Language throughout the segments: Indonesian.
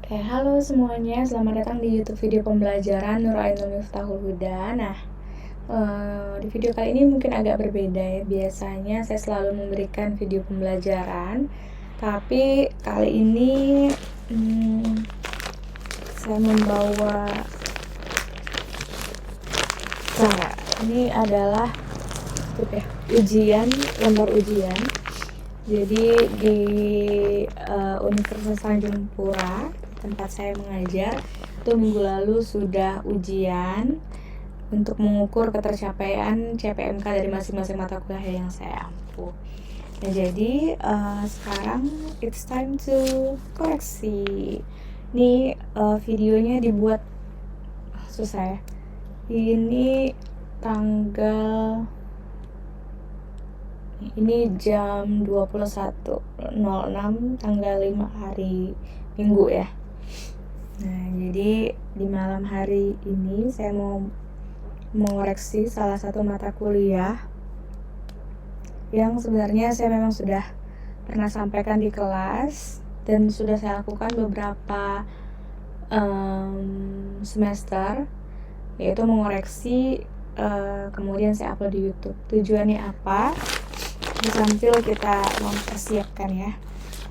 Oke, halo semuanya, selamat datang di YouTube video pembelajaran Nur Ainul Miftahul Huda. Nah, di video kali ini mungkin agak berbeda ya. Biasanya saya selalu memberikan video pembelajaran, tapi kali ini saya membawa cara. Ini adalah ujian, lembar ujian. Jadi di Universitas Tanjung Pura, tempat saya mengajar, itu minggu lalu sudah ujian untuk mengukur ketercapaian CPMK dari masing-masing mata kuliah yang saya ampu. Nah, jadi sekarang it's time to koreksi. Ini videonya dibuat susah ya. Ini jam 21.06 tanggal 5 hari Minggu ya. Nah, jadi di malam hari ini saya mau mengoreksi salah satu mata kuliah yang sebenarnya saya memang sudah pernah sampaikan di kelas dan sudah saya lakukan beberapa semester, yaitu mengoreksi, kemudian saya upload di YouTube. Tujuannya apa? Sambil kita mempersiapkan ya.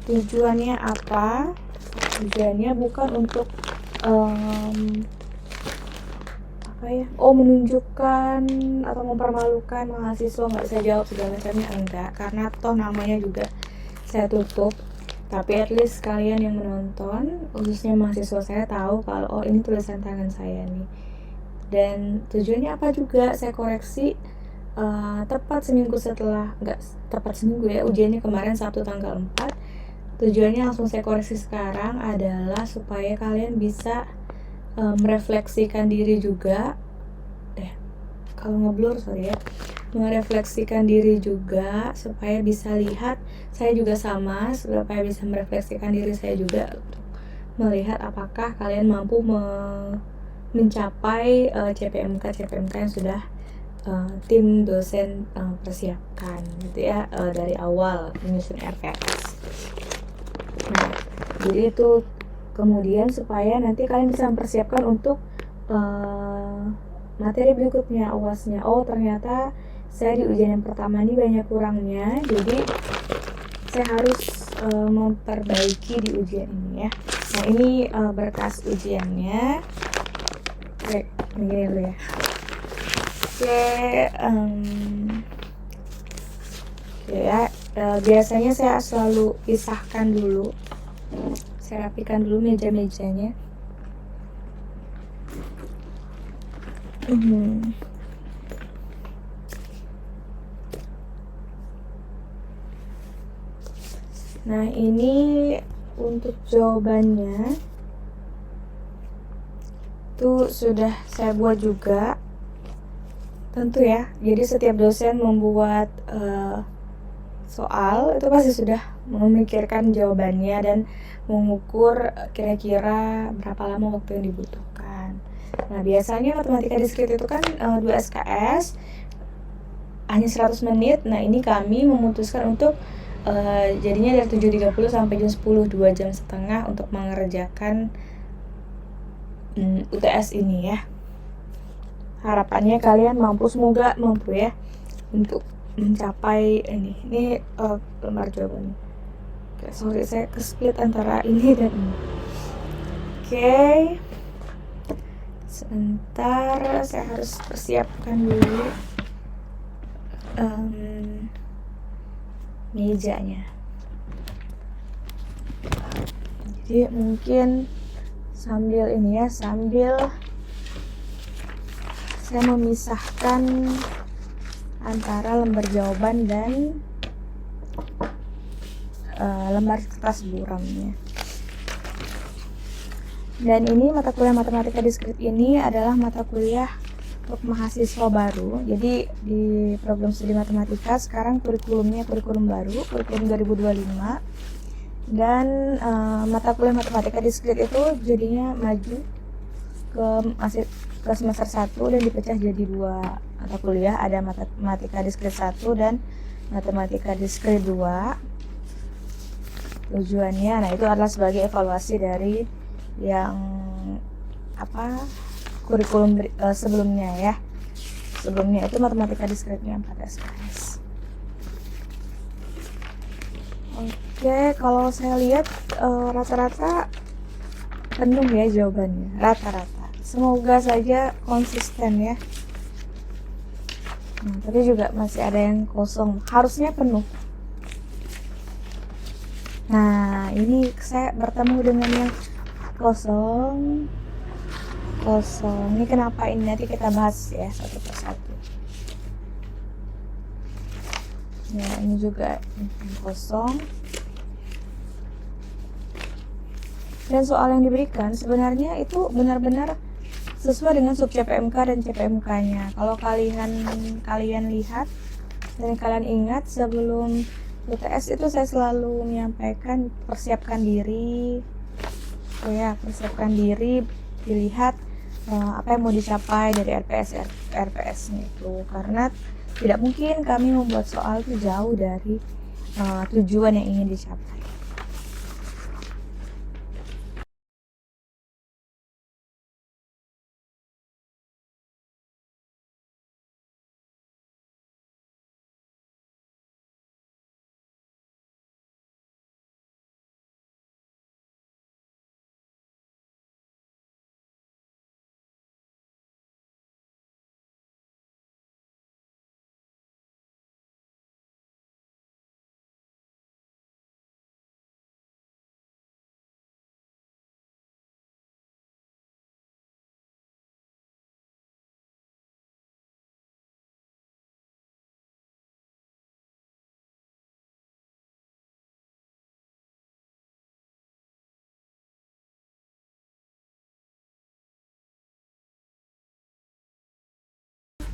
Tujuannya apa? Tujuannya bukan untuk menunjukkan atau mempermalukan mahasiswa nggak bisa jawab segala macamnya, enggak, karena toh namanya juga saya tutup. Tapi at least kalian yang menonton, khususnya mahasiswa, saya tahu kalau ini tulisan tangan saya nih. Dan tujuannya apa juga saya koreksi tepat seminggu setelah, nggak tepat seminggu ya, ujiannya kemarin Sabtu tanggal 4. Tujuannya langsung saya koreksi sekarang adalah supaya kalian bisa merefleksikan diri juga, kalau ngeblur sorry ya, merefleksikan diri juga supaya bisa lihat, saya juga sama, supaya bisa merefleksikan diri saya juga untuk melihat apakah kalian mampu mencapai CPMK yang sudah tim dosen persiapkan gitu ya, dari awal menyusun RPS. Nah, jadi itu kemudian supaya nanti kalian bisa mempersiapkan untuk materi berikutnya, UASnya. Oh, ternyata saya di ujian yang pertama ini banyak kurangnya, jadi saya harus memperbaiki di ujian ini ya. Nah, ini berkas ujiannya. Oke, begini dulu ya. Biasanya saya selalu pisahkan dulu, saya rapikan dulu meja-mejanya. Nah, ini untuk jawabannya tuh sudah saya buat juga, tentu ya. Jadi setiap dosen membuat soal itu pasti sudah memikirkan jawabannya dan mengukur kira-kira berapa lama waktu yang dibutuhkan. Nah, biasanya matematika diskrit itu kan 2 SKS hanya 100 menit. Nah, ini kami memutuskan untuk jadinya dari 7.30 sampai jam 10, 2 jam setengah untuk mengerjakan UTS ini ya. Harapannya kalian mampu, semoga mampu ya untuk mencapai ini lembar jawabannya. Oke, sorry saya kesplit antara ini dan ini. Oke, sebentar saya harus persiapkan dulu mejanya. Jadi mungkin sambil saya memisahkan antara lembar jawaban dan lembar kertas buramnya. Dan ini mata kuliah matematika diskrit ini adalah mata kuliah untuk mahasiswa baru. Jadi di program studi matematika sekarang kurikulumnya kurikulum baru, kurikulum 2025. Dan mata kuliah matematika diskrit itu jadinya maju ke semester 1 dan dipecah jadi 2 mata kuliah, ada matematika diskrit 1 dan matematika diskrit 2. Tujuannya, nah itu adalah sebagai evaluasi dari yang kurikulum sebelumnya ya. Sebelumnya itu matematika diskretnya 4 SKS. Oke, kalau saya lihat rata-rata penuh ya jawabannya, rata-rata. Semoga saja konsisten ya. Nah, tapi juga masih ada yang kosong, harusnya penuh. Nah, ini saya bertemu dengan yang kosong. Ini kenapa, ini nanti kita bahas ya satu persatu. Ya, ini juga kosong. Dan soal yang diberikan sebenarnya itu benar-benar sesuai dengan sub CPMK dan CPMK-nya. Kalau kalian lihat dan kalian ingat, sebelum UTS itu saya selalu menyampaikan persiapkan diri. Dilihat apa yang mau dicapai dari RPS-nya itu, karena tidak mungkin kami membuat soal itu jauh dari tujuan yang ingin dicapai.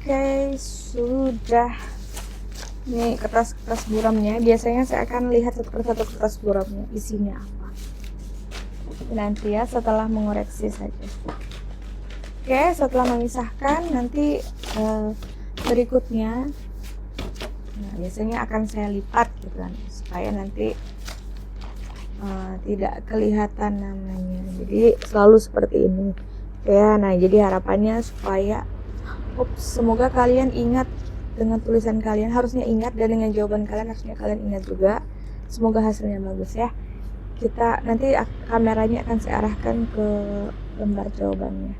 Oke, sudah. Ini kertas buramnya. Biasanya saya akan lihat satu kertas buramnya isinya apa. Nanti ya setelah mengoreksi saja. Oke, setelah memisahkan nanti berikutnya, nah biasanya akan saya lipat gitu kan, supaya nanti tidak kelihatan namanya. Jadi selalu seperti ini. Ya, nah jadi harapannya supaya semoga kalian ingat dengan tulisan kalian, harusnya ingat, dan dengan jawaban kalian harusnya kalian ingat juga. Semoga hasilnya bagus ya. Kita nanti kameranya akan saya arahkan ke lembar jawabannya.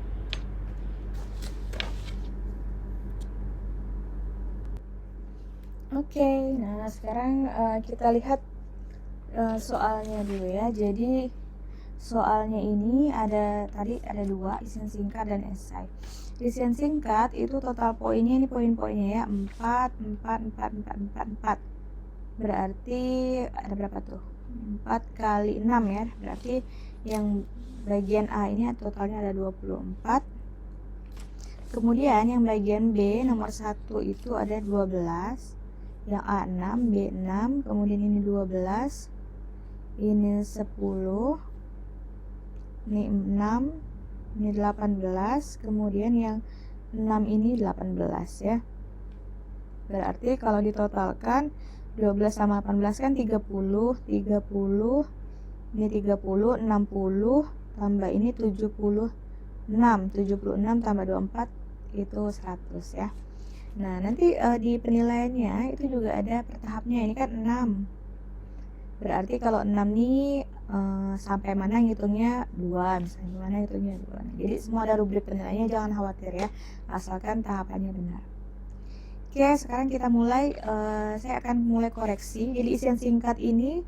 Oke, nah sekarang kita lihat soalnya dulu ya. Jadi soalnya ini ada dua, isian singkat dan esai. Isian singkat itu total poinnya, ini poin-poinnya ya, 4. Berarti ada berapa tuh? 4 kali 6 ya. Berarti yang bagian A ini totalnya ada 24. Kemudian yang bagian B nomor 1 itu ada 12. Yang A 6, B 6, kemudian ini 12. Ini 10. Ini 6, ini 18, kemudian yang 6 ini 18 ya. Berarti kalau ditotalkan 12 sama 18 kan 30, ini 30, 60, tambah ini 76 tambah 24 itu 100 ya. Nah nanti di penilaiannya itu juga ada per tahapnya, ini kan 6. Berarti kalau 6 nih sampai mana ngitungnya 2, misalnya mana ngitungnya 2. Jadi semua ada rubrik penilaiannya, jangan khawatir ya, asalkan tahapannya benar. Oke, sekarang kita mulai. Saya akan mulai koreksi. Jadi isian singkat ini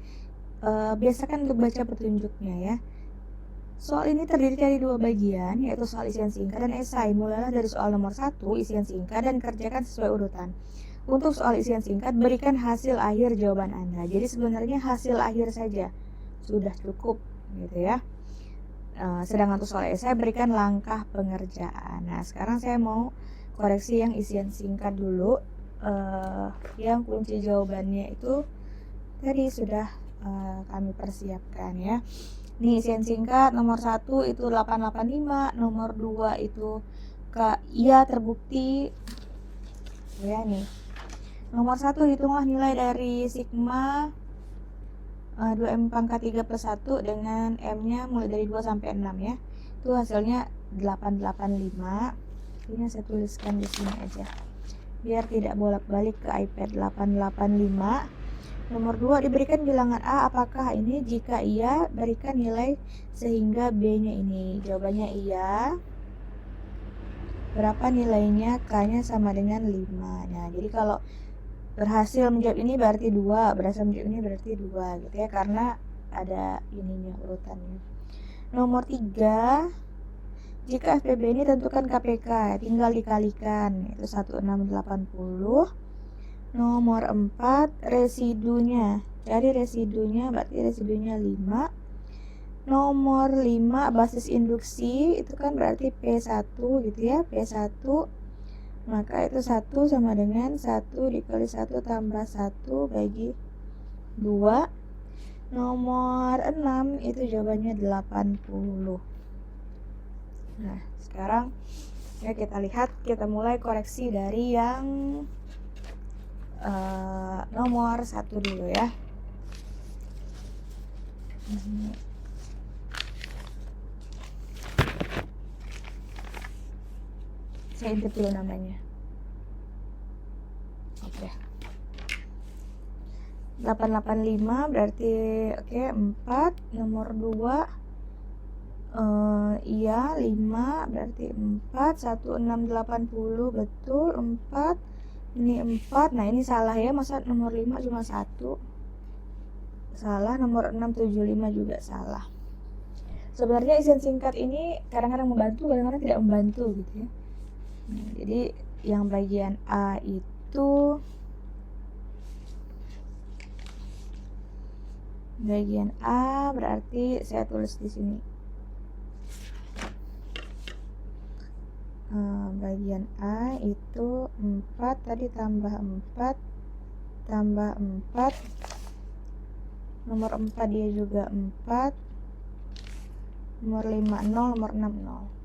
biasakan untuk baca petunjuknya ya. Soal ini terdiri dari 2 bagian, yaitu soal isian singkat dan esai. Mulailah dari soal nomor 1, isian singkat, dan kerjakan sesuai urutan. Untuk soal isian singkat, berikan hasil akhir jawaban Anda. Jadi sebenarnya hasil akhir saja sudah cukup gitu ya. Sedangkan untuk soal esai, berikan langkah pengerjaan. Nah sekarang saya mau koreksi yang isian singkat dulu. Yang kunci jawabannya itu tadi sudah kami persiapkan ya. Nih isian singkat nomor 1 itu 885, nomor 2 itu iya terbukti ya. Nih nomor 1, hitunglah nilai dari sigma 2M pangkat 3 plus 1 dengan M-nya mulai dari 2 sampai 6 ya. Itu hasilnya 885. Ini saya tuliskan di sini aja. Biar tidak bolak-balik ke iPad. 885. Nomor 2, diberikan bilangan A, apakah ini? Jika iya, berikan nilai sehingga B-nya ini. Jawabannya iya. Berapa nilainya? K-nya sama dengan 5. Nah, jadi kalau berhasil menjawab ini berarti 2, berhasil menjawab ini berarti 2 gitu ya, karena ada ininya urutannya. Nomor 3, jika FPB ini tentukan KPK, tinggal dikalikan, itu 1680. Nomor 4, residunya, cari residunya, berarti residunya 5. Nomor 5, basis induksi, itu kan berarti P1 gitu ya, P1. Maka itu 1 sama dengan 1 dikali 1 tambah 1 bagi 2. Nomor 6 itu jawabannya 80. Nah, sekarang ya kita lihat, kita mulai koreksi dari yang nomor 1 dulu ya. Saya intip dulu namanya. Oke. 885 berarti oke, 4. Nomor 2 iya 5 berarti 4. 1680 betul 4. Ini 4. Nah, ini salah ya, masa nomor 5 cuma 1? Salah. Nomor 675 juga salah. Sebenarnya isian singkat ini kadang-kadang membantu, kadang-kadang tidak membantu gitu ya. Nah, jadi yang bagian A itu bagian A berarti saya tulis di sini. Bagian A itu 4 tadi tambah 4 tambah 4. Nomor 4 dia juga 4. Nomor 5 0, nomor 6 0.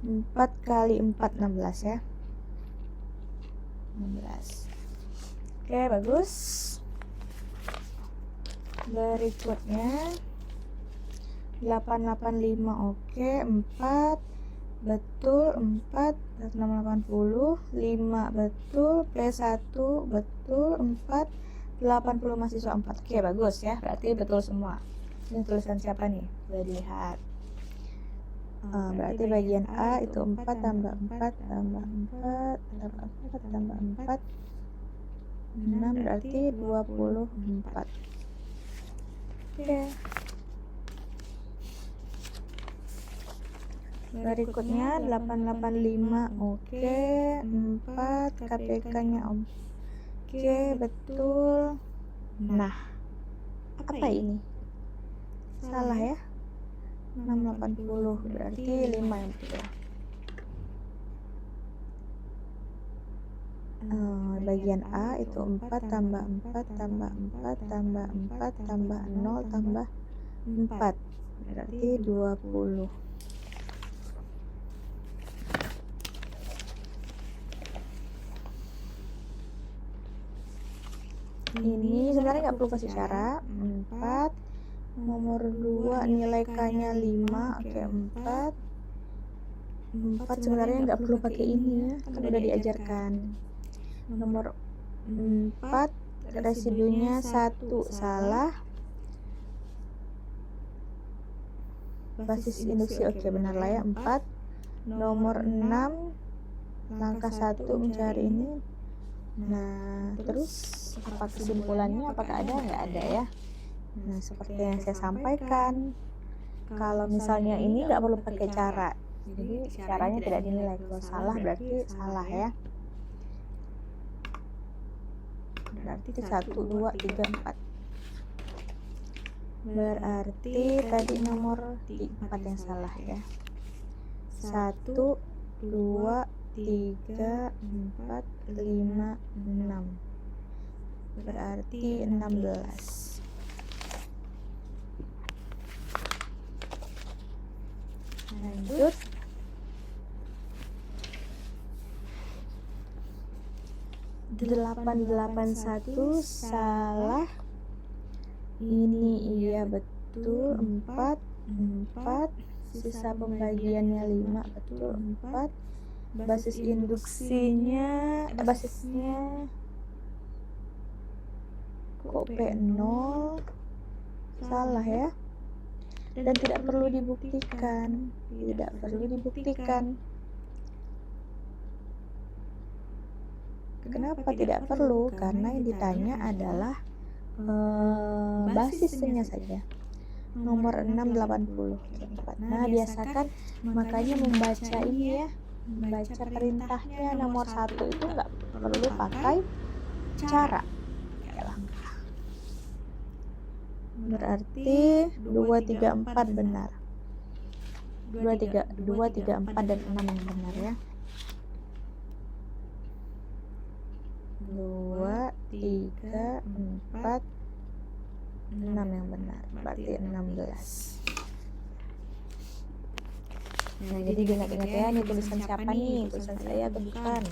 4 kali 4 16 ya. 16. Oke, bagus. Berikutnya 885 oke, 4 betul, 4 680, 5 betul, P1 betul, 4 80 mahasiswa 4. Oke, bagus ya. Berarti betul semua. Ini tulisan siapa nih? Boleh dilihat. Berarti bagian A itu 4 tambah 4 tambah 4 tambah 4 tambah 4 6 berarti 24. Oke. Berikutnya 885 oke, 4 KPK-nya oke, betul. Nah, apa ini? Salah ya. 680 berarti 5 yang betul. Bagian A itu 4 tambah 4 tambah 4 tambah 4 tambah 0 tambah 4 berarti 20. Ini sebenarnya nggak perlu kasih cara. 4. Nomor 2 nilai K-nya 5. Oke, 4 sebenarnya nggak perlu pakai ini ya, kan udah diajarkan. Nomor 4 residunya 1 salah. Basis induksi oke, benar lah ya, 4. Nomor 6 langkah 1 mencari ini. Nah, terus apa kesimpulannya? Apakah ada? Nggak ada ya. Nah, seperti yang saya sampaikan, kalau misalnya ini nggak perlu pakai cara, jadi caranya tidak dinilai. Kalau salah berarti salah ya. Berarti 1, 2, 3, 4. Berarti tadi nomor 4 yang salah ya. 1, 2, 3, 4, 5, 6. Berarti 16. Lanjut. 881 salah. Ini iya betul 4. Sisa pembagiannya 5 betul 4. Basisnya kok P0 salah ya, dan tidak perlu dibuktikan. Kenapa tidak perlu? Karena yang ditanya adalah basisnya saja. Nomor 680. Nah, biasakan makanya membaca ini ya, membaca perintahnya nomor 1 itu nggak perlu pakai cara. Berarti 2, 3, 4 benar. 2, 3, 4 dan 6 yang benar ya. 2, 3, 4, 6 yang benar. Berarti 16. Nah, jadi ingat-ingat ya, ini tulisan siapa nih? Tulisan saya atau bukan?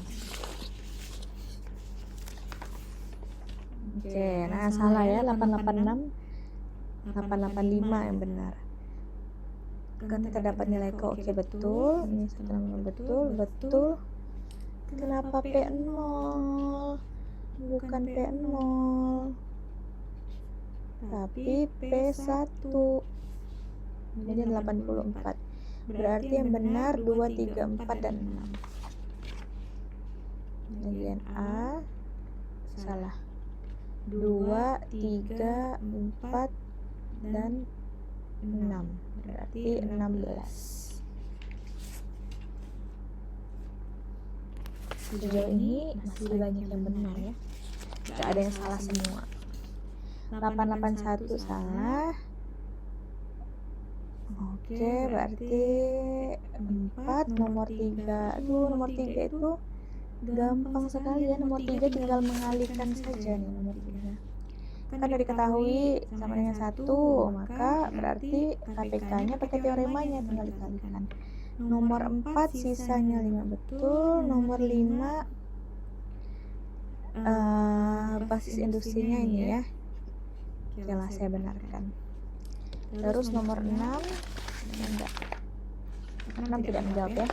Oke, nah salah ya, 886. 885 yang benar. Kan terdapat nilai ko. Oke, betul. Ini 165 betul. Kenapa P0? Bukan P0. Tapi P1. Jadi 84. Berarti yang benar 2, 3, 4 dan 6. Bagian A salah. 2, 3, 4 dan 6. Berarti 16. Sejauh ini masih banyak yang benar ya. Gak ada yang salah semua. 881 salah. Oke, berarti 4. Nomor 3. Nomor 3 itu gampang sekali ya. Nomor 3 tinggal mengalihkan saja nih nomor 3. Kan udah diketahui sama dengan 1, maka berarti KPK-nya pakai teoremanya, tinggal dikalikan. Nomor 4 sisanya 5 betul. Nomor 5 basis industrinya ini ya. Oke lah, saya benarkan. Terus nomor 6 enggak. 6 tidak menjawab ya.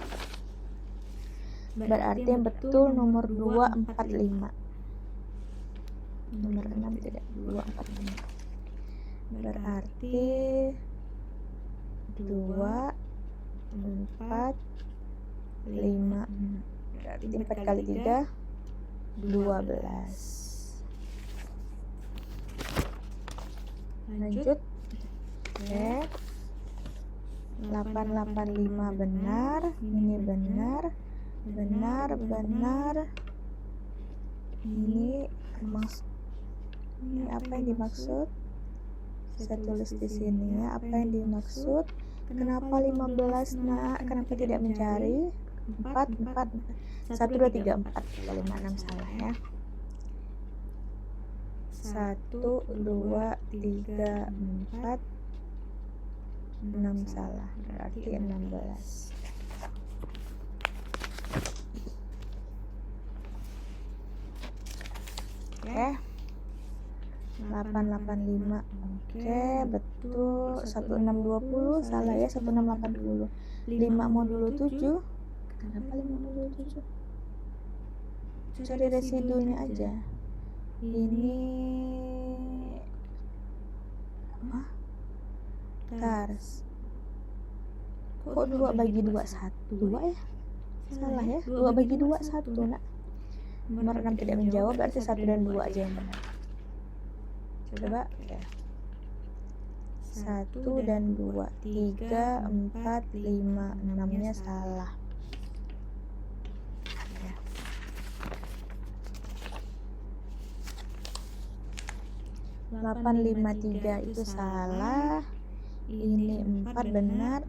Berarti yang betul nomor 2, 4, 5. Nomor 6 tidak. 2, 4, 5. Berarti 2, 4, 5. Berarti 4 kali 3 12. Lanjut. Oke. 885 benar. Ini benar. Ini apa yang dimaksud? Saya tulis di sini ya, apa yang dimaksud? Kenapa 15 nak? Kenapa tidak mencari? 4, 1, 2, 3, 4. 5, 6 salah ya. 1, 2, 3, 4, 6 salah. Berarti 16. Oke. 885. Oke, betul. 1620 salah ya, 1680. 5 modulo 7. Kenapa 5 modulo 7? Cari residunya aja. Ini Tars. Kok 2 bagi 2 1? 2 ya? Salah ya. 2 bagi 2 1 nak. Nomor 6 tidak menjawab, berarti 1 dan 2 aja yang benar. Coba ya. 1 dan 2, 3, 4, 5, 6-nya salah. Ya. 853 itu salah. Ini 4 benar.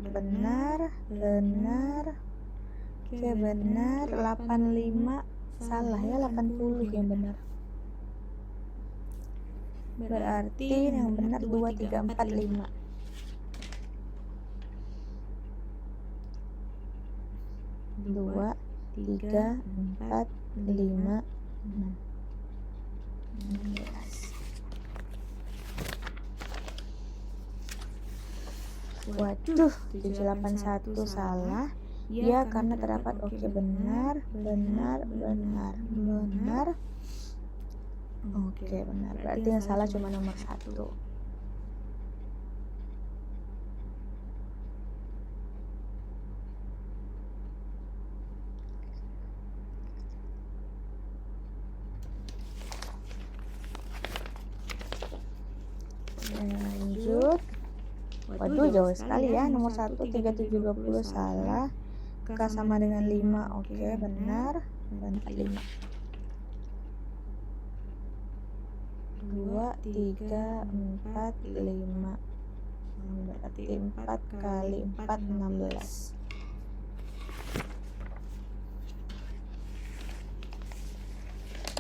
Oke, benar. 85 salah ya, 80 yang benar. Berarti yang benar 2, 3, 4, 5. 2, 3, 4, 5, 6. 16. Waduh, 781 salah. Ya, karena terdapat oke, benar. Oke, benar. Berarti yang salah cuma nomor 1. Lanjut. Waduh, jauh sekali ya. Nomor 1 3720 salah. K sama dengan 5. Oke, benar. 5. 2 3 4 5. Berarti 4 kali 4 16.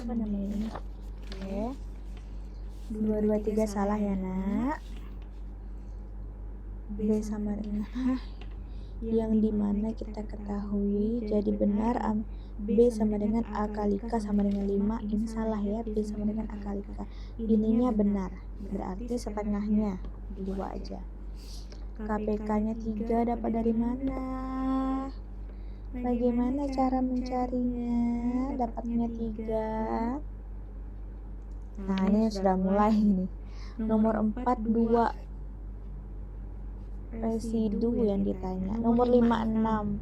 Apa namanya ini? Oke. 2 2 3 salah ya, Nak. B sama dengan yang dimana kita ketahui jadi benar. B sama dengan A kali K sama dengan 5. Ini salah ya, B sama dengan A kali K. Ininya benar, berarti setengahnya 2 aja. KPK nya 3 dapat dari mana? Bagaimana cara mencarinya? Dapatnya 3. Nah, ini sudah mulai nih. Nomor 4 2 residu yang ditanya. Nomor 5 6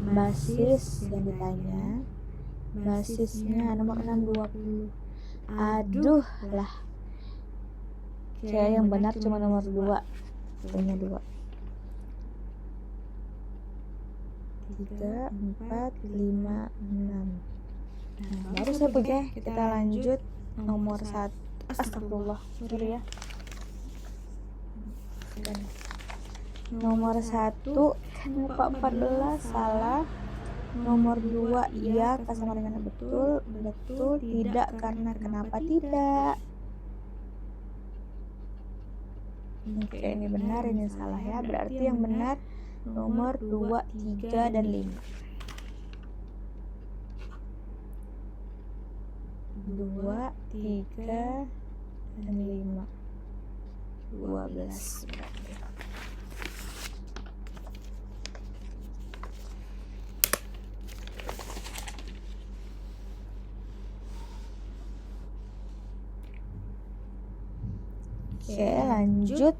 basis yang ditanya. Basisnya nomor 6 20. Aduh lah, saya yang benar cuma nomor 2. Punya 2. 3 4 5 6. Nah, baru saya punya. Kita lanjut nomor 1. Astagfirullah, sorry ya. Nomor 1 kenapa 14 salah. Nomor 2 iya, K sama dengan betul. Betul tidak, karena kenapa tidak. Oke, ini benar, ini salah ya. Berarti yang benar nomor 2 3 dan 5. 2 3 dan 5. 12. Oke, lanjut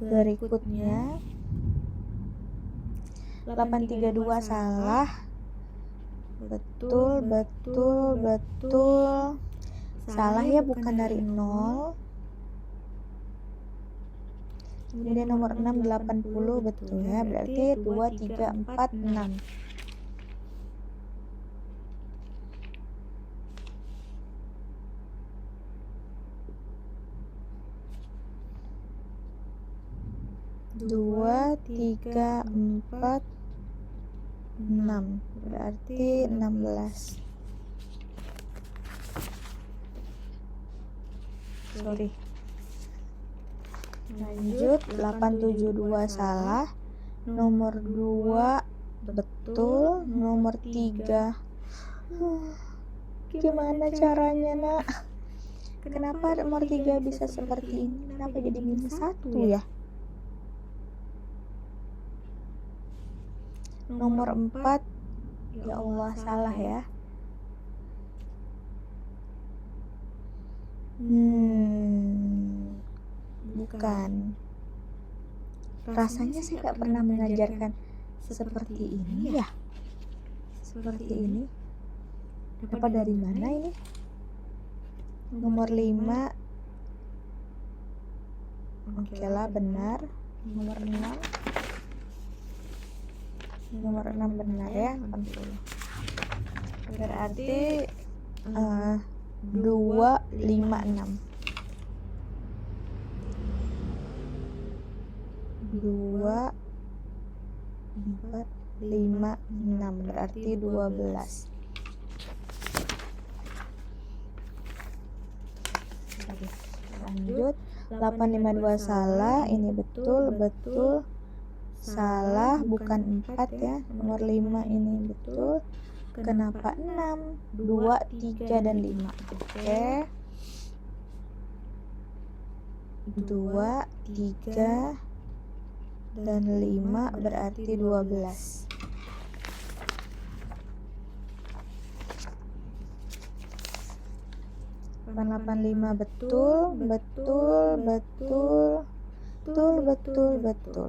berikutnya. 832 salah. Betul. Salah ya, bukan dari 0. Kemudian nomor 6 80 betul ya. Berarti 2 3 4 6. Dua, 3, 4, 6. Berarti 16. Sorry. Lanjut 872 salah. Nomor 2 betul. Nomor 3 gimana caranya, Nak? Kenapa nomor 3 bisa seperti ini? Kenapa jadi minus 1 ya? Nomor 4 ya Allah, salah ya. Bukan. Rasanya saya gak pernah mengajarkan seperti ini ya. Seperti ini. Dapat dari mana ini? Nomor 5. Oke lah, benar. Nomor 6. Nomor 6 benar ya. Berarti 2 5 6. 2 4 5 6 berarti 12. Lanjut 852 salah. Ini betul salah, bukan 4 ya. Nomor 5 ini betul. kenapa 6, 2, 3, dan 5. Oke. 2, 3, dan 5 berarti 12. Delapan 5 betul.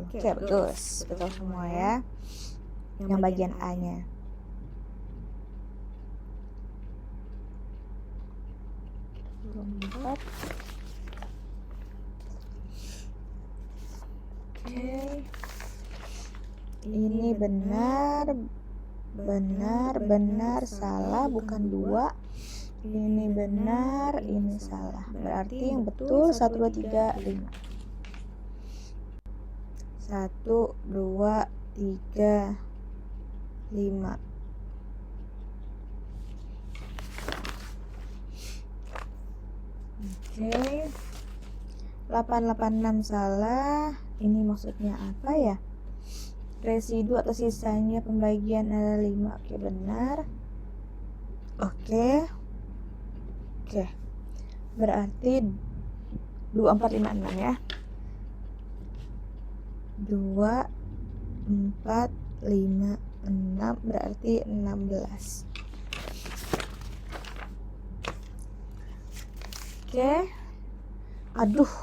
Oke, betul semua ya. Yang bagian A-nya. Oke. Ini benar, salah, bukan 2. Ini benar, ini salah. Berarti yang betul 1, 2, 3, 5. 1, 2, 3, 5. Oke. 8, 8, 6 salah. Ini maksudnya apa ya? Residu atau sisanya pembagian ada 5. Oke, benar. Oke. Berarti 2, 4, 5, 6 ya. 2, 4, 5, 6 berarti 16. Oke. Aduh.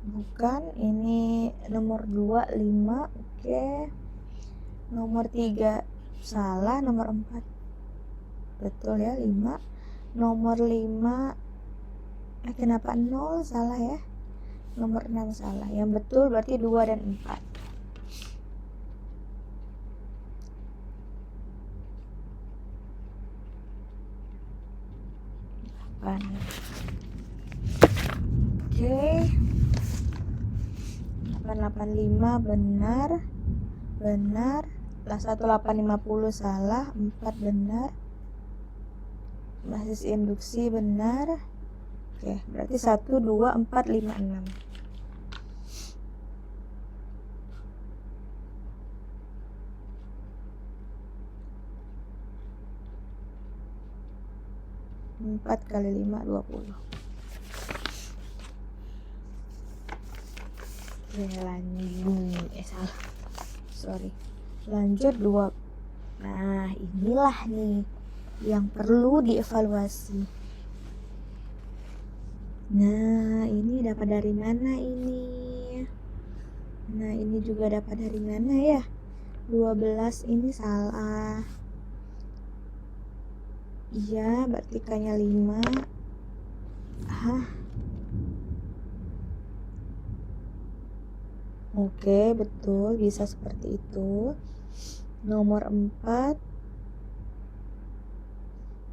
Bukan, ini nomor 2, 5. Oke. Nomor 3 salah, nomor 4 betul ya, 5. Nomor 5 kenapa 0 salah ya? Nomor 6 salah. Yang betul berarti 2 dan 4. Oke. 885 benar. Lah 1850 salah, 4 benar. Basis induksi benar. Oke, berarti 1, 2, 4, 5, 6. Empat kali 5, 20. Oke, lanjut 2. Nah, inilah nih yang perlu dievaluasi. Nah, ini dapat dari mana ini? Nah, ini juga dapat dari mana ya? 12 ini salah. Iya, berarti K-nya 5. Oke, betul, bisa seperti itu. Nomor 4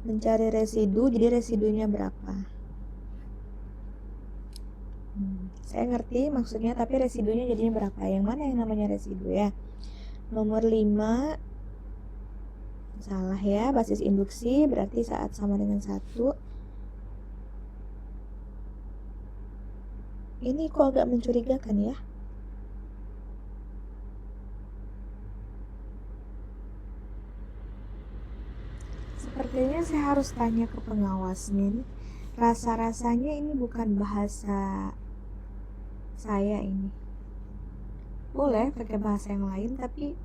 mencari residu, jadi residunya berapa? Saya ngerti maksudnya, tapi residunya jadinya berapa? Yang mana yang namanya residu ya? Nomor 5 salah ya, basis induksi berarti saat sama dengan 1. Ini kok agak mencurigakan ya? Sepertinya saya harus tanya ke pengawasnya. Rasa-rasanya ini bukan bahasa saya ini. Boleh pakai bahasa yang lain, tapi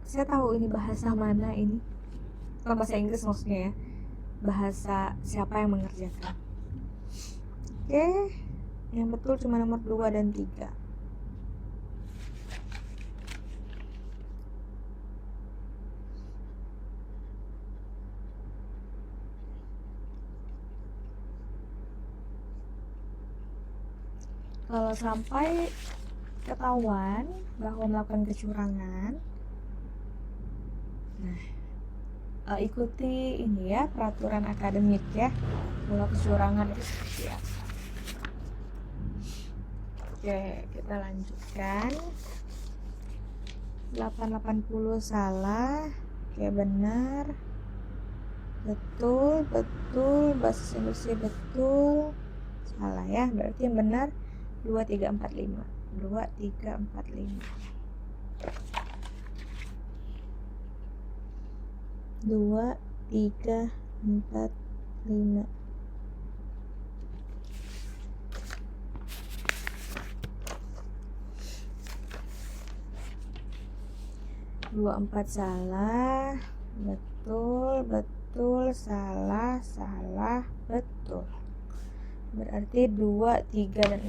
saya tahu ini bahasa mana ini. Bukan bahasa Inggris maksudnya ya. Bahasa siapa yang mengerjakan. Oke, yang betul cuma nomor 2 dan 3. Kalau sampai ketahuan bahwa melakukan kecurangan, ikuti ini ya, peraturan akademik ya, kalau kecurangan itu seperti apa. Oke, kita lanjutkan. 880 salah. Oke, benar. Betul, basis induksi betul. Salah ya, berarti yang benar 2, 3, 4, 5. 2, 3, 4, 5. 2, 3, 4, 5. 24 salah, betul, salah, betul. Berarti 2, 3, dan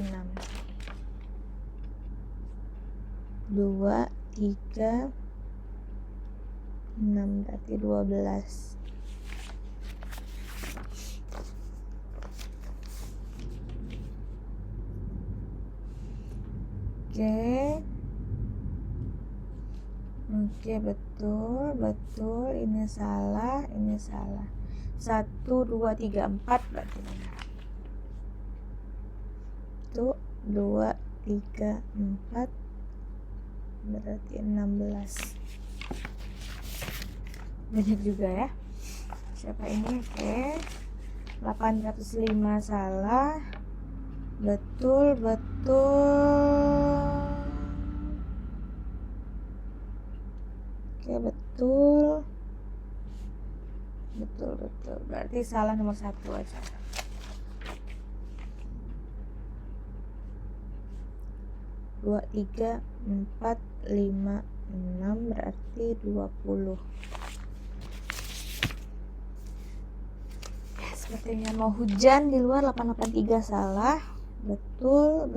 6. 2, 3, 6 berarti 12. Oke, betul, ini salah. 1, 2, 3, 4 berarti benar. 1, 2, 3, 4 berarti 16. Banyak juga ya. Siapa ini? Oke. 805 salah. Betul. Oke, betul. Berarti salah nomor 1 aja. 2, 3, 4, 5, 6 berarti 20. Sepertinya mau hujan di luar. 883 salah. Betul.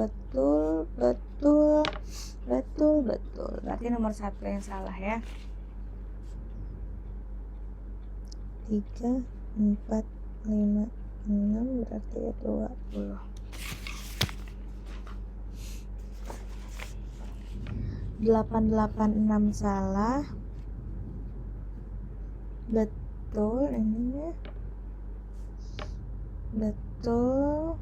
Berarti nomor 1 yang salah ya. 3, 4, 5, 6 berarti 20. 886 salah. Betul ini ya. Betul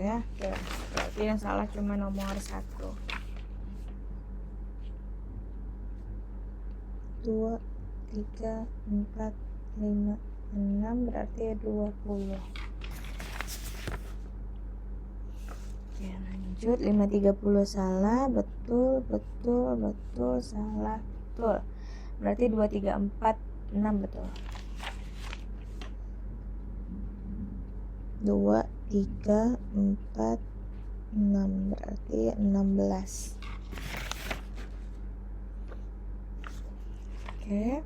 ya. Oke, berarti yang salah cuma nomor 1. 2, 3, 4, 5, 6 berarti 20. Oke, lanjut. 530 salah. Betul, salah, betul. Berarti 2, 3, 4, 6 betul. 2, 3, 4, 6 berarti 16. Oke.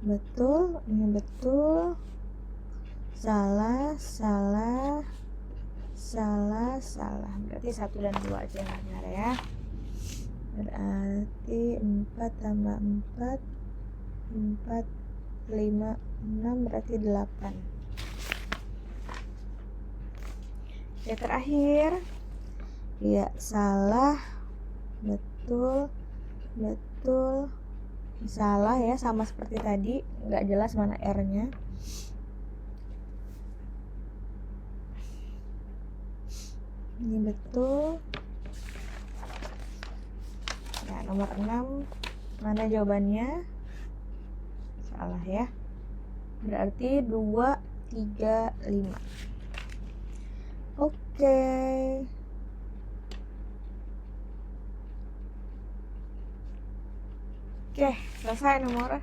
Betul, ini betul. Salah. Berarti 1 dan 2 aja yang benar ya. Berarti 4 tambah 4, 5, 6 berarti 8. Oke, terakhir. Ya, salah. Betul. Salah ya, sama seperti tadi, nggak jelas mana R-nya. Ini betul. Nah, nomor 6 mana jawabannya? Salah ya. Berarti 2, 3, 5. Oke. Oke, selesai nomor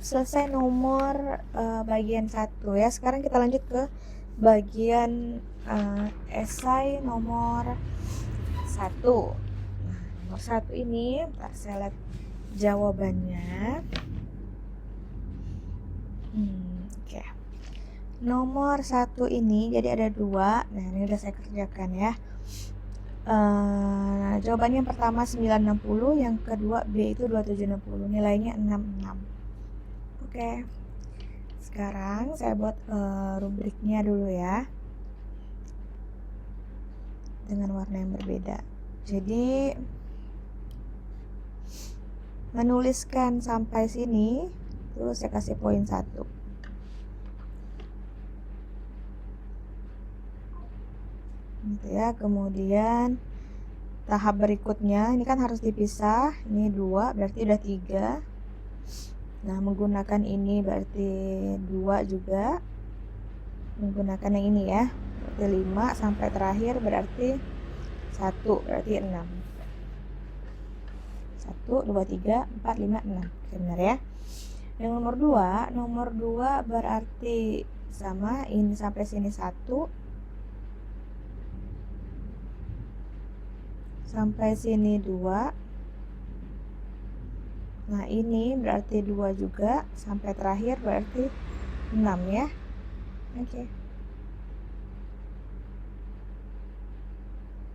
selesai nomor bagian 1 ya. Sekarang kita lanjut ke bagian esai nomor 1. Nah, nomor 1 ini ntar saya lihat jawabannya. Oke. Nomor 1 ini jadi ada 2. Nah, ini udah saya kerjakan ya. Jawabannya yang pertama 960, yang kedua B itu 2760, nilainya 66. Oke. Sekarang saya buat rubriknya dulu ya, dengan warna yang berbeda. Jadi menuliskan sampai sini, terus saya kasih poin 1. Gitu ya. Kemudian tahap berikutnya ini kan harus dipisah. Ini 2 berarti udah 3. Nah, menggunakan ini berarti 2 juga. menggunakan yang ini ya, berarti 5 sampai terakhir berarti 1, berarti 6. 1, 2, 3, 4, 5, 6. Oke, benar ya. Yang nomor 2 berarti sama, ini sampai sini 1, sampai sini 2. Nah, ini berarti 2 juga, sampai terakhir berarti 6 ya. Oke.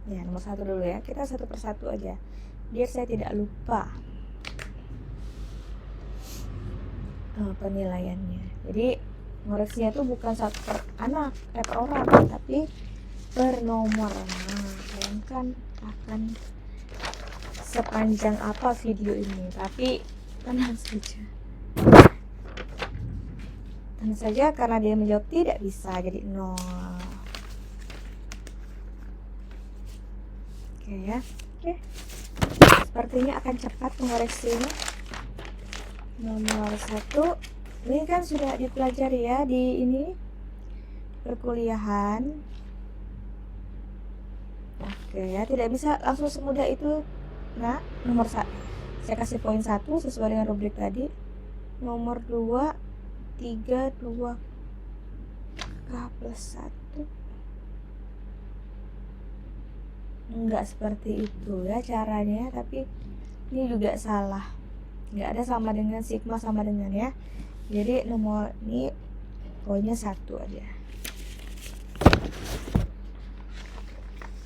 Ya, nomor 1 dulu ya. Kita satu persatu aja, biar saya tidak lupa penilaiannya. Jadi ngoreksinya tuh bukan satu per anak, per orang, tapi per nomor. Nah, bayangkan akan sepanjang apa video ini, tapi tenang saja karena dia menjawab tidak bisa, jadi 0. Oke ya. Oke, sepertinya akan cepat mengoreksinya. Nomor 1 ini kan sudah dipelajari ya di ini perkuliahan. Oke ya, tidak bisa langsung semudah itu. Nah, nomor 1 saya kasih poin 1 sesuai dengan rubrik tadi. Nomor 2 3 2 K plus 1. Enggak seperti itu ya caranya, tapi ini juga salah. Enggak ada sama dengan sigma sama dengan ya. Jadi nomor ini poinnya 1 aja.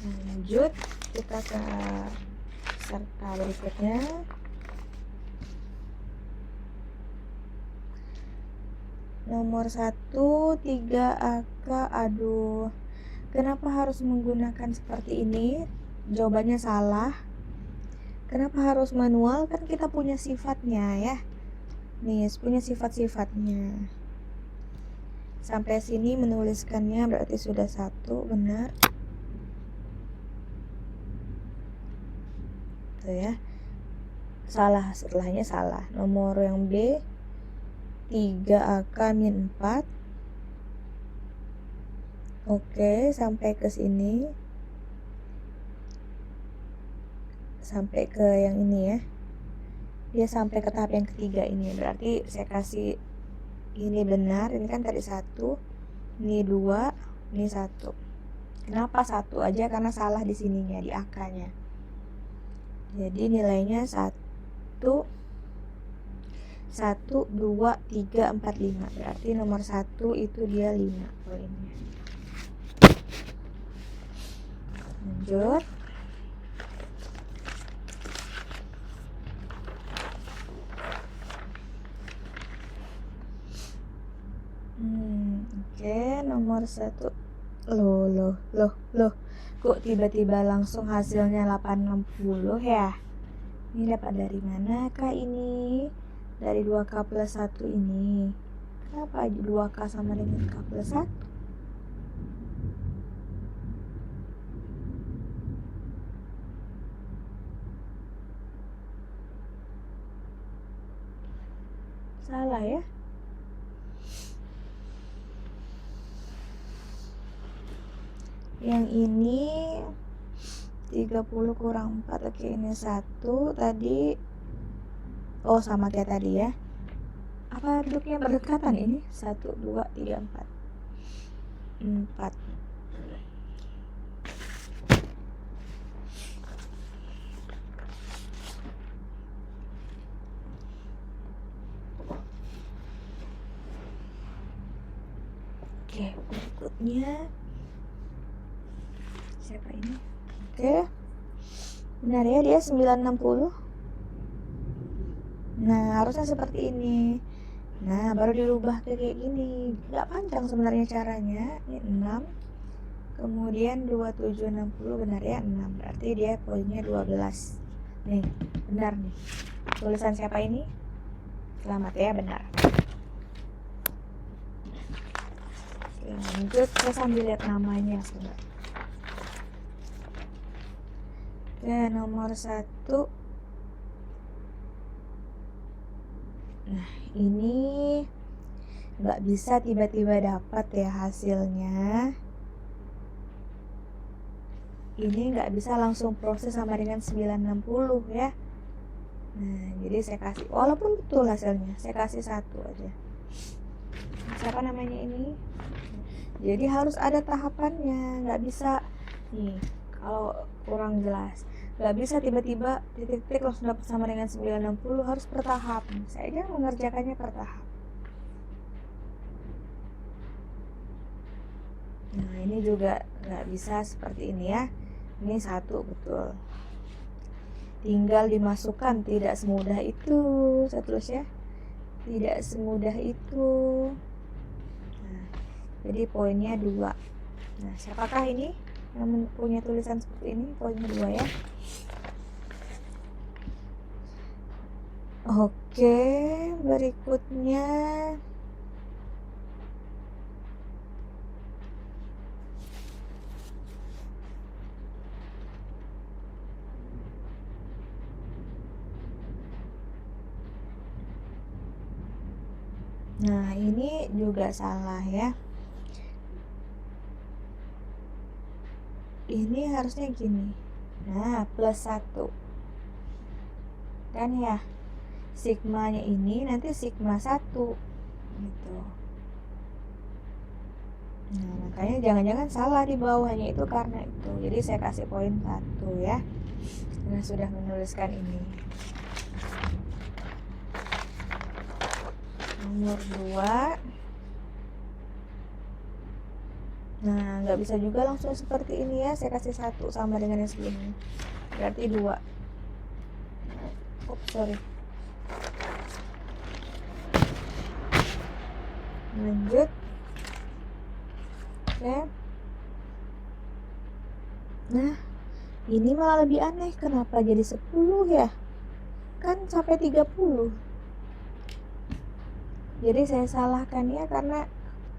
Lanjut kita ke peserta berikutnya. Nomor 1 3 AK. Aduh, kenapa harus menggunakan seperti ini? Jawabannya salah. Kenapa harus manual? Kan kita punya sifatnya ya. Nih, punya sifat-sifatnya. Sampai sini menuliskannya berarti sudah 1, benar. Tuh ya. Salah, setelahnya salah. Nomor yang B 3AK min 4. Oke, sampai ke sini. Sampai ke yang ini ya. Dia sampai ke tahap yang ketiga ini. Berarti saya kasih ini benar. Ini kan tadi 1, ini 2, ini 1. Kenapa 1 aja? Karena salah di sininya, di AK-nya. Jadi nilainya 1 2 3 4 5. Berarti nomor 1 itu dia 5 poinnya. Lanjut. Oke, nomor 1. Loh. Kok tiba-tiba langsung hasilnya 860 ya? Ini dapat dari mana kah ini? Dari 2K plus 1 ini. Kenapa 2K sama dengan K plus 1? Salah ya? Yang ini 30 kurang 4. Oke, ini 1 tadi. Oh, sama kayak tadi ya. Apa duduknya berdekatan ini? 1 2 3 4. 4. Oke, berikutnya siapa ini? Oke, benar ya, dia 960. Nah, harusnya seperti ini. Nah, baru dirubah ke kayak gini. Gak panjang sebenarnya caranya. Ini 6, kemudian 2760, benar ya, 6. Berarti dia poinnya 12. Nih, benar nih. Tulisan siapa ini? Selamat ya, benar. Lanjut, saya sambil lihat namanya coba. Oke, nomor 1. Nah, ini nggak bisa tiba-tiba dapat ya hasilnya. Ini nggak bisa langsung proses sama dengan 960 ya. Nah, jadi saya kasih, walaupun betul hasilnya, saya kasih 1 aja. Siapa namanya ini? Jadi harus ada tahapannya, nggak bisa nih kalau kurang jelas, nggak bisa tiba-tiba titik-titik langsung dapat sama dengan 960, harus bertahap. Saya aja mengerjakannya bertahap. Nah, ini juga nggak bisa seperti ini ya. Ini 1 betul, tinggal dimasukkan, tidak semudah itu. Saya tulis ya, tidak semudah itu. Nah, jadi poinnya 2. Nah, siapakah ini yang punya tulisan seperti ini? Poinnya 2 ya. Oke, berikutnya nah, ini juga salah ya. Ini harusnya gini. Nah, plus 1 kan ya, sigmanya ini nanti sigma 1 gitu. Nah, makanya jangan-jangan salah di bawahnya itu karena itu. Jadi saya kasih poin 1 ya. Nah, sudah menuliskan ini. Nomor 2. Nah, nggak bisa juga langsung seperti ini ya. Saya kasih 1 sama dengan yang sebelumnya. Berarti 2. Sorry. Lanjut. Oke. Nah, ini malah lebih aneh. Kenapa jadi 10 ya? Kan sampai 30. Jadi saya salahkan ya, karena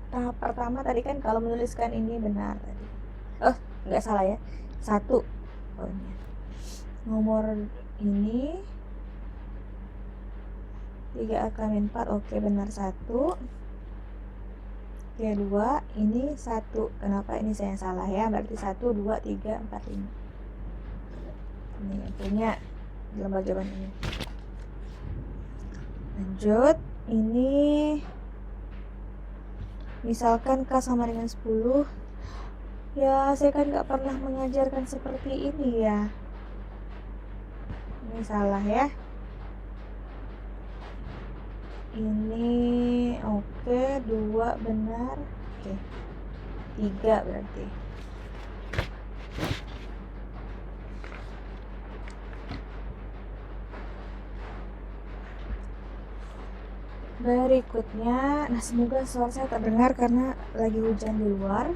tahap pertama tadi kan kalau menuliskan ini benar tadi. Nggak salah ya. 1 poinnya. Nomor ini 3 akan 4. Oke, benar 1. Oke, 2. Ini 1. Kenapa ini saya yang salah ya? Berarti 1, 2, 3, 4, 5. Ini yang punya lembar jawaban ini. Lanjut. Ini misalkan K sama dengan 10. Ya, saya kan nggak pernah mengajarkan seperti ini ya. Ini salah ya. Ini oke, 2 benar. Oke, 3 berarti. Berikutnya, nah semoga suara saya terdengar karena lagi hujan di luar.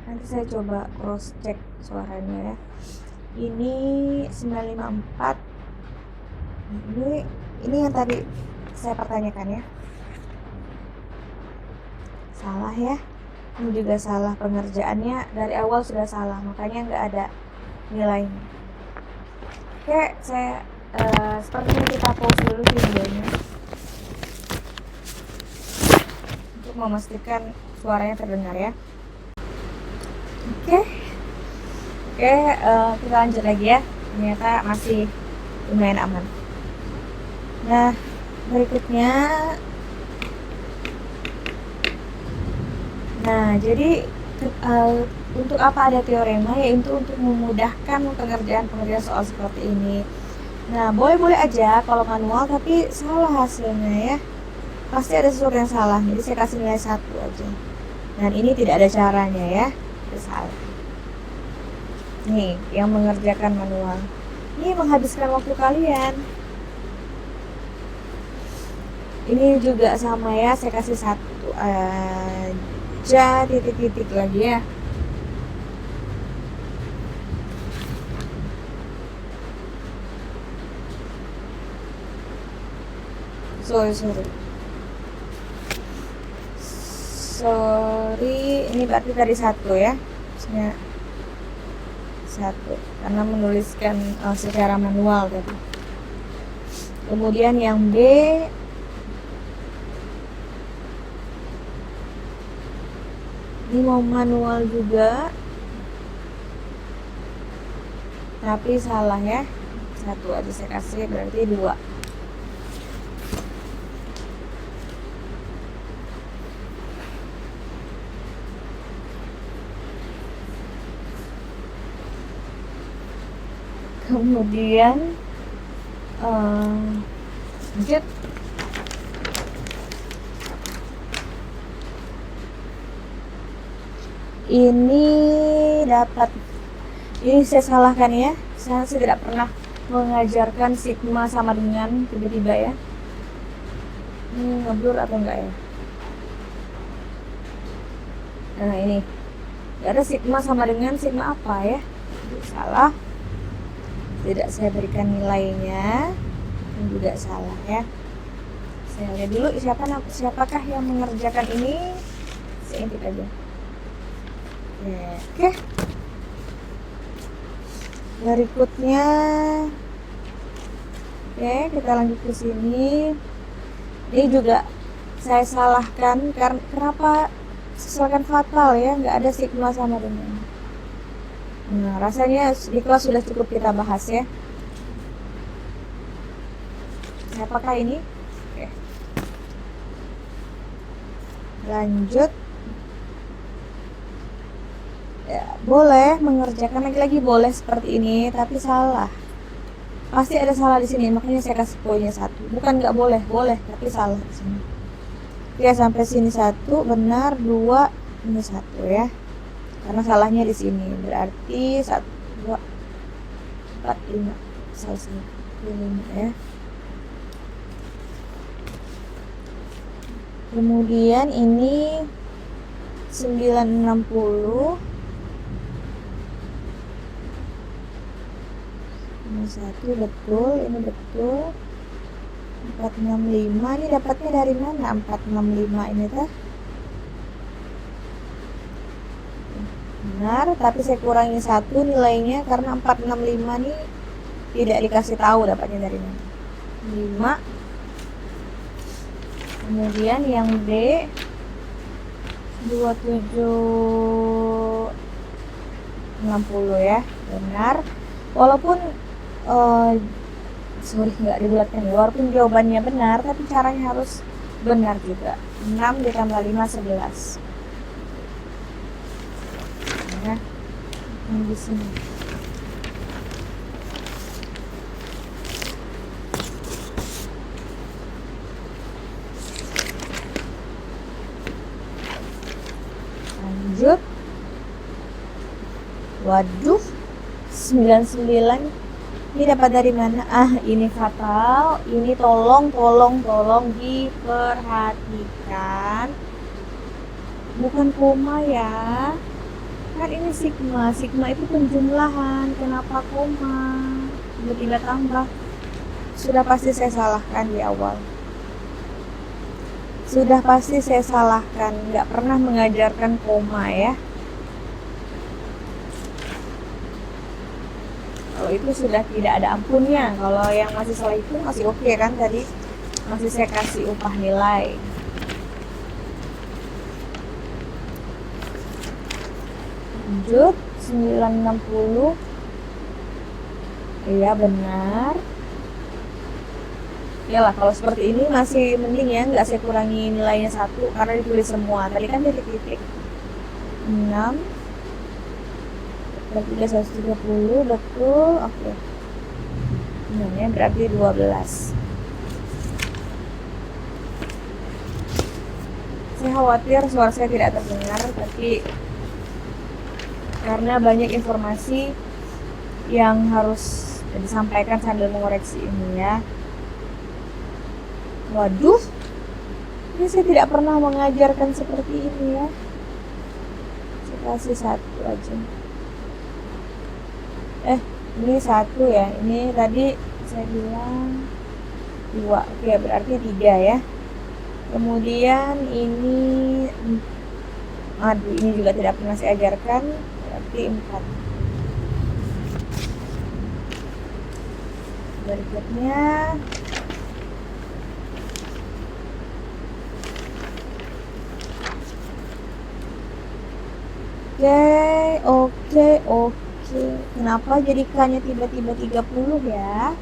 Nanti saya coba cross check suaranya ya. Ini 954. Ini yang tadi saya pertanyakan ya. Salah ya. Ini juga salah, pengerjaannya dari awal sudah salah, makanya nggak ada nilainya. Oke, saya sepertinya kita pause dulu videonya untuk memastikan suaranya terdengar ya. Oke, kita lanjut lagi ya. Ternyata masih lumayan aman. Nah, berikutnya, nah jadi untuk apa ada teorema, yaitu untuk memudahkan pengerjaan soal seperti ini. Nah, boleh-boleh aja kalau manual, tapi salah hasilnya ya. Pasti ada sesuatu yang salah, jadi saya kasih nilai 1 aja. Dan ini tidak ada caranya ya, itu salah. Nih, yang mengerjakan manual. Ini menghabiskan waktu kalian. Ini juga sama ya, saya kasih 1 aja, titik-titik lagi ya. Sorry, ini berarti tadi 1 ya. Maksudnya 1 karena menuliskan secara manual tadi. Kemudian yang B Ini mau manual juga, tapi salah ya. Satu aja saya kasih, berarti 2. Kemudian lanjut. Ini saya salahkan ya, saya tidak pernah mengajarkan sigma sama dengan tiba-tiba ya. Ini ngeblur atau enggak ya? Nah ini nggak ada sigma sama dengan sigma apa ya? Salah, tidak saya berikan nilainya, dan juga salah ya. Saya lihat dulu siapakah yang mengerjakan ini. Saya intip aja. Oke. Berikutnya, kita lanjut ke sini. Ini juga saya salahkan karena kenapa sesuaikan fatal ya, nggak ada sigma sama dengan. Nah, rasanya di kelas sudah cukup kita bahas ya. Apakah ini? Oke. Lanjut. Ya, boleh mengerjakan lagi boleh seperti ini, tapi salah. Pasti ada salah di sini, makanya saya kasih poinnya 1. Bukan nggak boleh, boleh, tapi salah di sini. Ya, sampai sini 1 benar, 2 ini 1 ya. Karena salahnya di sini. Berarti 1 2 4 5 selesai. 5 ya. Kemudian ini 960. Ini 1 betul, ini betul. 465 ini dapatnya dari mana? 465 ini teh benar, tapi saya kurangi 1 nilainya karena 465 ini tidak dikasih tahu dapatnya dari mana. 5. Kemudian yang D 2760 ya, benar. Walaupun nggak dibulatkan, walaupun jawabannya benar, tapi caranya harus benar juga. 6 ditambah 5 11. Nah, yang di sini. Lanjut. Waduh, 99 ini dapat dari mana? Ini fatal. Ini tolong diperhatikan. Bukan koma ya. Kan ini sigma. Sigma itu penjumlahan. Kenapa koma? Tiba-tiba tambah. Sudah pasti saya salahkan di awal. Sudah pasti saya salahkan. Nggak pernah mengajarkan koma ya. Kalau itu sudah tidak ada ampunnya. Kalau yang masih salah itu masih oke kan, tadi masih saya kasih upah nilai. Lanjut. 960. Iya benar. Iyalah, kalau seperti ini masih mending ya, nggak saya kurangi nilainya 1 karena ditulis semua. Tadi kan titik-titik. 6 berarti 130 betul. Oke. Ini berarti 12. Saya khawatir suara saya tidak terdengar, tapi karena banyak informasi yang harus disampaikan sambil mengoreksi ini ya. Waduh, ini saya tidak pernah mengajarkan seperti ini ya. Saya kasih 1 aja. Ini 1 ya. Ini tadi saya bilang 2. Oke, berarti 3 ya. Kemudian ini ini juga tidak pernah saya ajarkan, berarti 4. Berikutnya Oke. Kenapa jadi K-nya tiba-tiba 30 ya?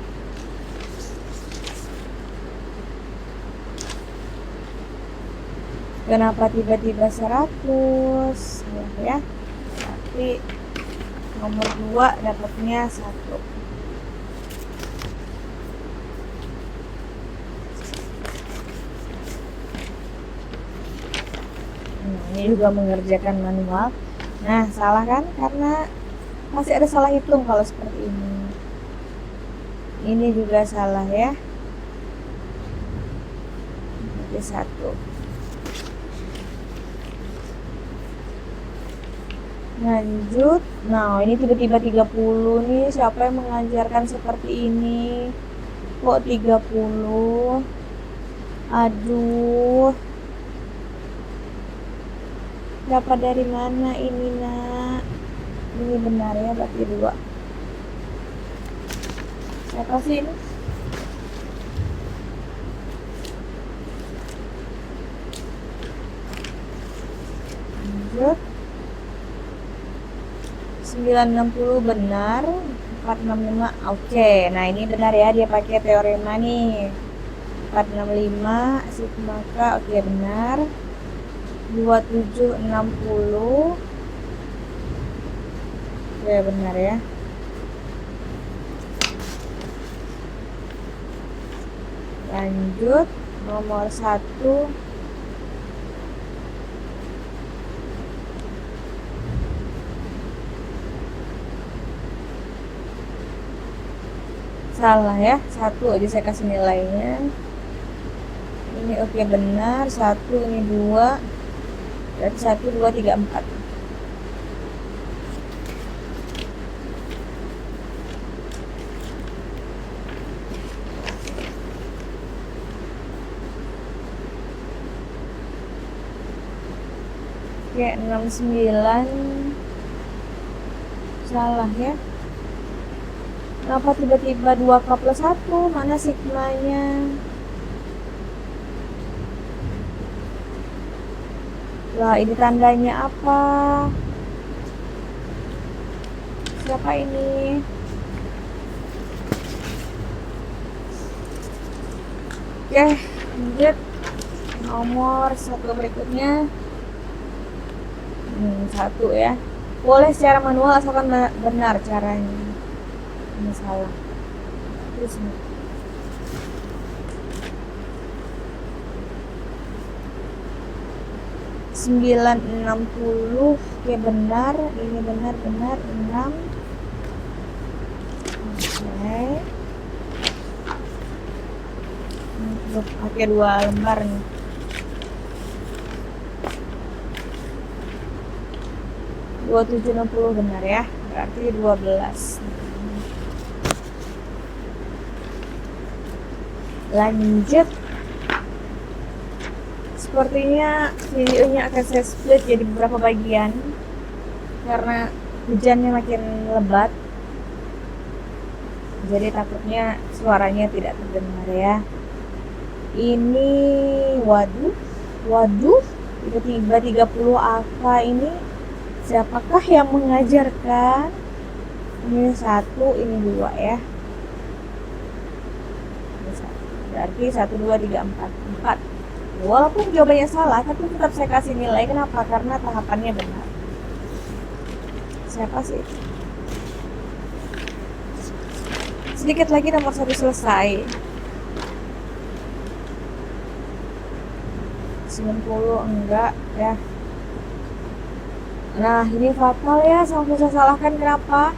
Kenapa tiba-tiba 100? Ya. Tapi nomor 2 dapatnya 1. Ini juga mengerjakan manual. Nah, salah kan? Karena masih ada salah hitung kalau seperti ini. Ini juga salah ya. Jadi 1. Lanjut. Nah, ini tiba-tiba 30 nih. Siapa yang mengajarkan seperti ini? Kok 30? Aduh. Dapat dari mana ini, Nak? Ini benar ya, berarti 2. Saya kasih ini. Lanjut. 960 benar, 465 oke. Nah, ini benar ya, dia pakai teorema nih. 465 sigma K, oke benar. 2760 oke benar ya. Lanjut, nomor 1 salah ya, 1 aja saya kasih nilainya. Ini oke benar, 1 ini 2, berarti 1 2 3 4. Oke, 69 salah ya. Kenapa tiba-tiba 2K plus 1? Mana sigmanya? Lah, ini tandanya apa? Siapa ini? Oke, lanjut. Nomor 1 berikutnya. 1 ya. Boleh secara manual asalkan benar caranya. Ini salah. Terus 960 oke benar, ini benar 6 oke. Pakai 2 lembar nih. 2760 benar ya, berarti 12. Lanjut. Sepertinya videonya akan saya split jadi beberapa bagian karena hujannya makin lebat, jadi takutnya suaranya tidak terdengar ya. Ini waduh tiba-tiba 30 angka ini siapakah yang mengajarkan? Ini 1, ini 2 ya. Berarti 1 2 3 4. Walaupun jawabannya salah, tapi tetap saya kasih nilai. Kenapa? Karena tahapannya benar. Siapa sih? Sedikit lagi nomor 1 selesai. 90 enggak ya. Nah, ini fatal ya, langsung saya salahkan. Kenapa?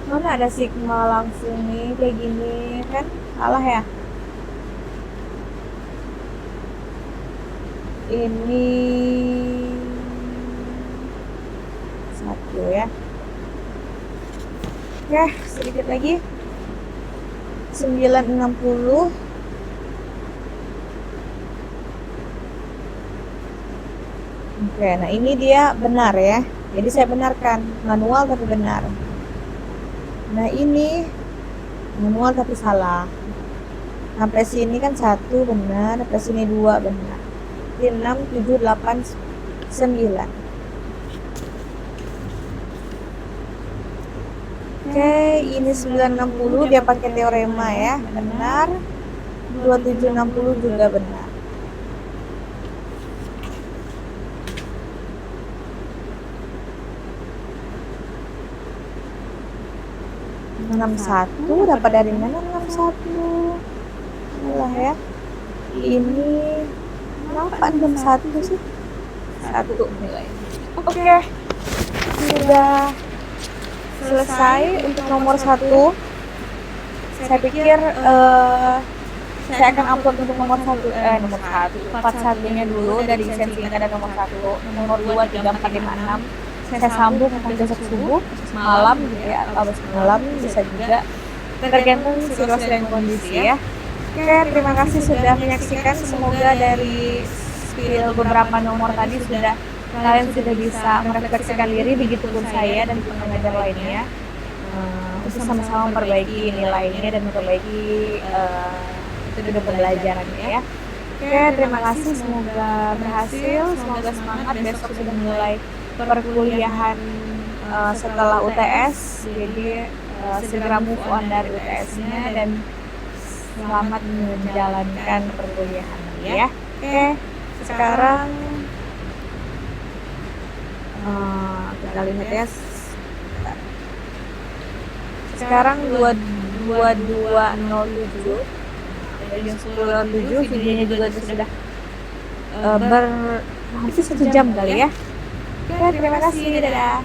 Mana ada sigma langsung nih kayak gini kan? Salah ya. Ini 1 ya. Oke, sedikit lagi. 960 oke, nah ini dia benar ya. Jadi saya benarkan, manual tapi benar. Nah ini manual tapi salah. Sampai sini kan 1 benar, sampai sini 2 benar. 6 7 8 9. Oke, ini 960 dia pakai teorema ya, benar. 2760 juga benar. Enam satu dapat dari mana 61? Inilah ya. Ini kenapa 61 sih? 1 nilai. Oke. Sudah selesai untuk nomor 1. Saya pikir saya akan upload untuk nomor 1 part 1-nya dulu dari sensingnya ada nomor 1, nomor 2, 3, 4, 5, 6. Saya sambung mungkin besok subuh, malam gitu ya, atau besok malam bisa juga, tergantung situasi dan kondisi ya. Oke, terima kasih sudah menyaksikan. Semoga dari spill beberapa nomor tadi kalian sudah bisa merefleksikan diri, begitupun saya dan pengajar lainnya, untuk sama-sama memperbaiki nilainya dan memperbaiki metode pembelajarannya ya. Oke, terima kasih, semoga berhasil, semoga semangat. Besok sudah mulai perkuliahan setelah UTS, jadi segera move on dari UTS-nya dan selamat menjalankan perkuliahan ya. Oke, sekarang kita lihat ya. Sekarang 22.07 dari 10.07, videonya juga sudah hampir 1 jam kali ya. Oke, terima kasih, dadah.